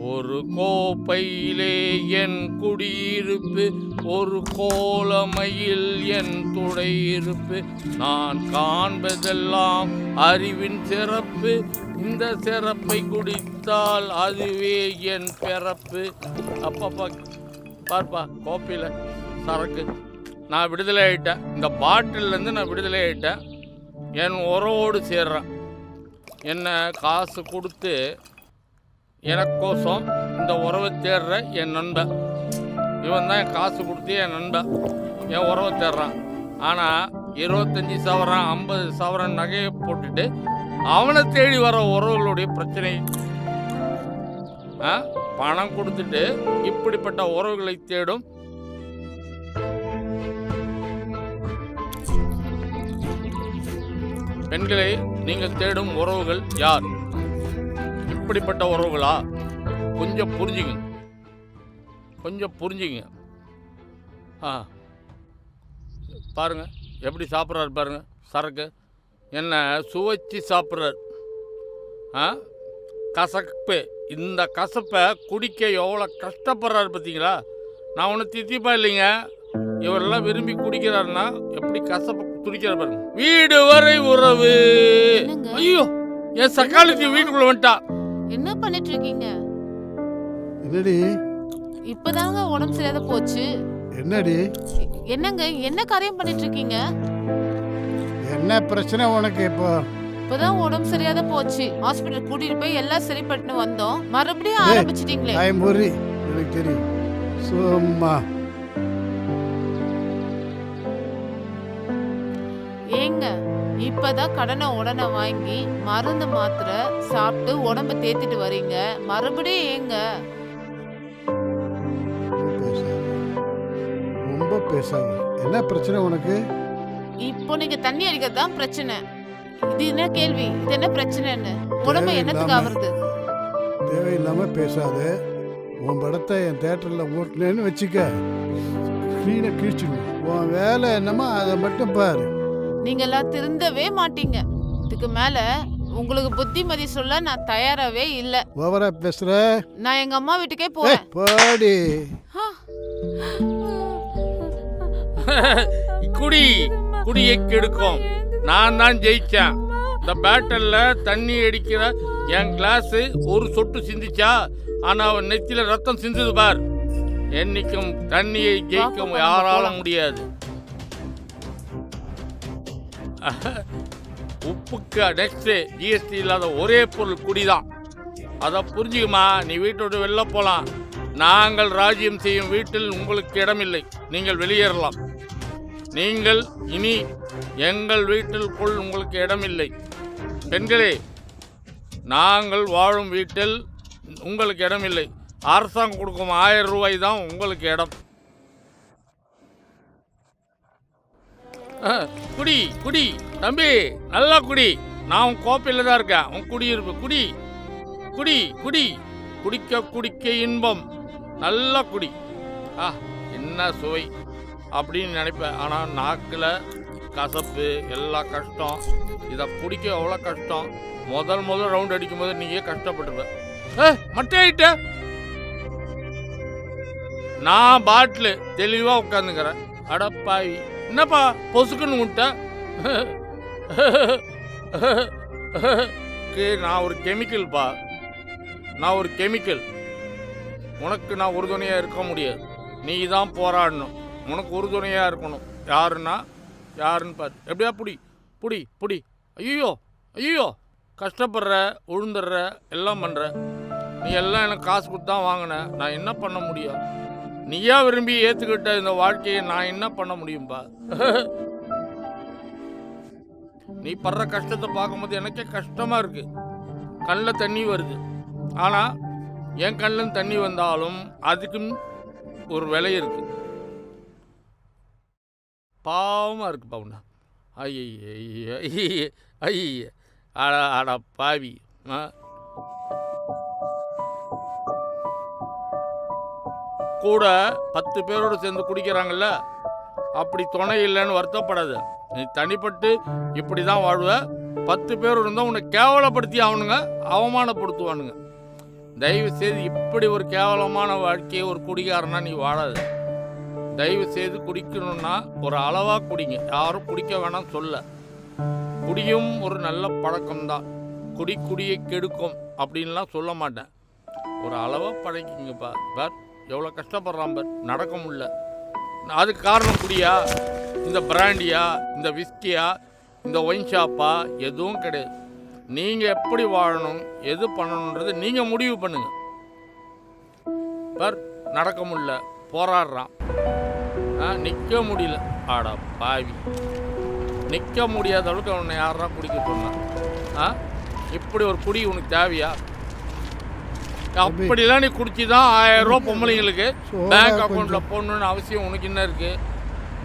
ஒரு கோப்பையிலே என் குடியிருப்பு, ஒரு கோலமையில் என் துடையிருப்பு. நான் காண்பதெல்லாம் அறிவின் சிறப்பு, இந்த சிறப்பை குடித்தால் அதுவே என் பிறப்பு. அப்பப்பா பார்ப்பா, கோப்பையில் சரக்கு. நான் விடுதலை ஆகிட்டேன், இந்த பாட்டிலேருந்து நான் விடுதலை ஆகிட்டேன். என் உறவோடு சேர்றேன். என்ன காசு கொடுத்து எனக்கோசம் இந்த உறவை தேடுற என் நண்பன். இவன் தான் என் காசு கொடுத்து என் நண்பன் என் உறவை தேடுறான். ஆனால் 25 சவரன் 50 சவரன் நகையை போட்டுட்டு அவனை தேடி வர உறவுகளுடைய பிரச்சனை. பணம் கொடுத்துட்டு இப்படிப்பட்ட உறவுகளை தேடும் பெண்களை நீங்கள் தேடும் உறவுகள் யார்? இப்படிப்பட்ட உறவுகளா? கொஞ்சம் புரிஞ்சுங்க, கொஞ்சம் புரிஞ்சுங்க. பாருங்க எப்படி சாப்பிட்றாரு பாருங்க சரக்கு. என்ன சுவைச்சி சாப்பிட்றாரு. கசப்பு, இந்த கசப்பை குடிக்க எவ்வளோ கஷ்டப்படுறாரு பார்த்தீங்களா? நான் ஒன்றும் தித்திப்பா இல்லைங்க. இவரெல்லாம் விரும்பி குடிக்கிறாருன்னா எப்படி கசப்பை துடிக்கிற பாருங்க. வீடு வரை உறவு. ஐயோ, என் சக்காலத்தி வீட்டுக்குள்ள வந்துட்டா. என்ன பண்ணிட்டு இருக்கீங்க? என்னடி இப்பதாங்க உடம்பு சரியாத போச்சு. என்னடி? என்னங்க என்ன காரியம் பண்ணிட்டு இருக்கீங்க? என்ன பிரச்சனை உனக்கு? இப்பதான் உடம்பு சரியாத போச்சு. ஹாஸ்பிடல் கூட்டிட்டு போய் எல்லாம் சரி பண்ணிட்டு வந்தோம். மறுபடியும் ஆரம்பிச்சிட்டீங்களே. எனக்கு தெரியும். சும்மா ஏங்க, இப்பதான் கடனை உடனே வாங்கி மருந்து மாத்திரை சாப்பிட்டு உடம்ப தேத்திட்டு வரீங்க. மறுபடியும் ஏங்க? ரொம்ப பேசாத. என்ன பிரச்சனை உனக்கு? இப்போ நீங்க தண்ணி அடிக்கிறது தான் பிரச்சனை. இது என்ன கேள்வி? இது என்ன பிரச்சனைன்னு உடம்பு என்னத்துக்கு ஆவறது? தேவையில்லாம பேசாத. உன் படத்தை என் தியேட்டர்ல ஓட்டுனேன்னு வச்சுக்க, கிளீனை கிழிச்சிடுவேன். உன் வேலை என்னமோ அதை மட்டும் பாரு. நீங்கெல்லாம் திருந்தவே மாட்டீங்க. இதுக்கு மேல உங்களுக்கு புத்திமதி சொல்ல நான் தயாராவே இல்ல. ஓவரா பேசுற. நான் எங்க அம்மா வீட்டுக்கே போறேன். போடி. குடியை கெடுக்கும். நான் தான் ஜெயிச்சேன். இந்த பேட்டல்ல தண்ணி அடிக்கிற என் கிளாஸ் ஒரு சொட்டு சிந்திச்சா, ஆனா அவன் நெத்தியில ரத்தம் சிந்துது பார். என்னைக்கும் தண்ணியை ஜெயிக்க யாரால முடியாது. உப்புக்கு நெக்ஸ்ட் ஜிஎஸ்டி இல்லாத ஒரே பொருள் குடிதான். அதை புரிஞ்சுக்குமா. நீ வீட்டோடு வெளில போகலாம். நாங்கள் ராஜ்யம் செய்யும் வீட்டில் உங்களுக்கு இடமில்லை. நீங்கள் வெளியேறலாம். நீங்கள் இனி எங்கள் வீட்டிற்குள் உங்களுக்கு இடமில்லை. பெண்களே, நாங்கள் வாழும் வீட்டில் உங்களுக்கு இடமில்லை. அரசாங்கம் கொடுக்கும் 1000 ரூபாய் தான் உங்களுக்கு இடம். குடி குடி தம்பி, நல்லா குடி. நான் உன் கோப்பையில் தான் இருக்கேன். உன் குடியிருப்பு. குடி குடி குடி. குடிக்க குடிக்க இன்பம். நல்லா குடி. என்ன சுவை அப்படின்னு நினைப்பேன். ஆனால் நாக்கில் கசப்பு, எல்லா கஷ்டம். இதை குடிக்க எவ்வளோ கஷ்டம். முதல் ரவுண்ட் அடிக்கும்போது நீயே கஷ்டப்பட்டுருப்பேன். மட்டையிட்ட நான் பாட்டில் தெளிவாக உட்காந்துக்கிறேன். அடப்பாவி, என்னப்பா பொசுக்குன்னு விட்ட? நான் ஒரு கெமிக்கல்ப்பா. நான் ஒரு கெமிக்கல். உனக்கு நான் உறுதுணையாக இருக்க முடியாது. நீ தான் போராடணும். உனக்கு உறுதுணையாக இருக்கணும். யாருன்னு பாரு. எப்படியா புடி புடி புடி. ஐயோ ஐயோ, கஷ்டப்படுற, உழுந்துடுற, எல்லாம் பண்ணுற. நீ எல்லாம் எனக்கு காசு கொடுத்து தான் வாங்கின. நான் என்ன பண்ண முடியும்? நீயா விரும்பி ஏற்றுக்கிட்ட இந்த வாழ்க்கையை நான் என்ன பண்ண முடியும்பா? நீ படுற கஷ்டத்தை பார்க்கும்போது எனக்கே கஷ்டமாக இருக்கு. கண்ணில் தண்ணி வருது. ஆனால் என் கண்ணில் தண்ணி வந்தாலும் அதுக்கும் ஒரு விலை இருக்கு. பாவமாக இருக்கு பவுனா. ஐய ஐய அட பாவி. கூட 10 பேரோடு சேர்ந்து குடிக்கிறாங்கல்ல, அப்படி துணை இல்லைன்னு வருத்தப்படாது. நீ தனிப்பட்டு இப்படி தான் வாழ்வ. 10 பேர் இருந்தால் உன்னை கேவலப்படுத்தி அவனுங்க அவமானப்படுத்துவானுங்க. தயவு செய்து இப்படி ஒரு கேவலமான வாழ்க்கையை ஒரு குடிகாரனா நீ வாழாத. தயவு செய்து குடிக்கணும்னா ஒரு அளவாக குடிங்க. யாரும் குடிக்க வேணாம் சொல்ல. குடியும் ஒரு நல்ல பழக்கம்தான். குடியை கெடுக்கும் அப்படின்லாம் சொல்ல மாட்டேன். ஒரு அளவாக பழகிங்கப்பா. பார் எவ்வளோ கஷ்டப்படுறான் பார், நடக்க முடியல. அதுக்கு காரணம் குடியா, இந்த பிராண்டியா, இந்த விஸ்கியா, இந்த ஒயின் ஷாப்பா? எதுவும் கிடையாது. நீங்கள் எப்படி வாழணும், எது பண்ணணுன்றது நீங்கள் முடிவு பண்ணுங்க. பார் நடக்க முடியல, போராடுறான், நிற்க முடியல. ஆடா பாவி, நிற்க முடியாத அளவுக்கு அவனை யாரா குடிக்க சொன்னான்? இப்படி ஒரு குடி உனக்கு தேவையா? அப்படிலாம் நீ குடிச்சுதான் 1000 ரூபா பொம்பளைங்களுக்கு பேங்க் அக்கௌண்ட்ல போடணும்னு அவசியம் உனக்கு என்ன இருக்கு?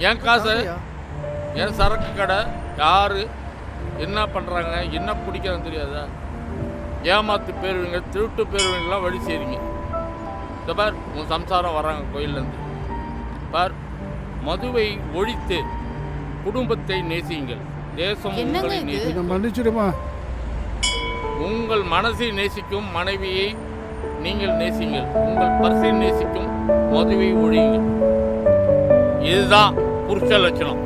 என் காசு, என் சரக்கு கடை, யாரு என்ன பண்றாங்க, என்ன குடிக்கிறான்னு தெரியாதா? ஏமாத்து பேருவீங்க, திருட்டு பேருவீங்கலாம் வழி செய்றீங்க. இந்த பார் உன் சம்சாரம் வராங்க கோயிலேருந்து. பார், மதுவை ஒழித்து குடும்பத்தை நேசியுங்கள். தேசம் உங்களை நேசிக்கும். மன்னிச்சிடுமா. உங்கள் மனசை நேசிக்கும் மனைவியை நீங்கள் நேசிங்கள். உங்கள் பர்சை நேசிக்கும் மதுவை ஒழியுங்கள். இதுதான் புருஷ லட்சணம்.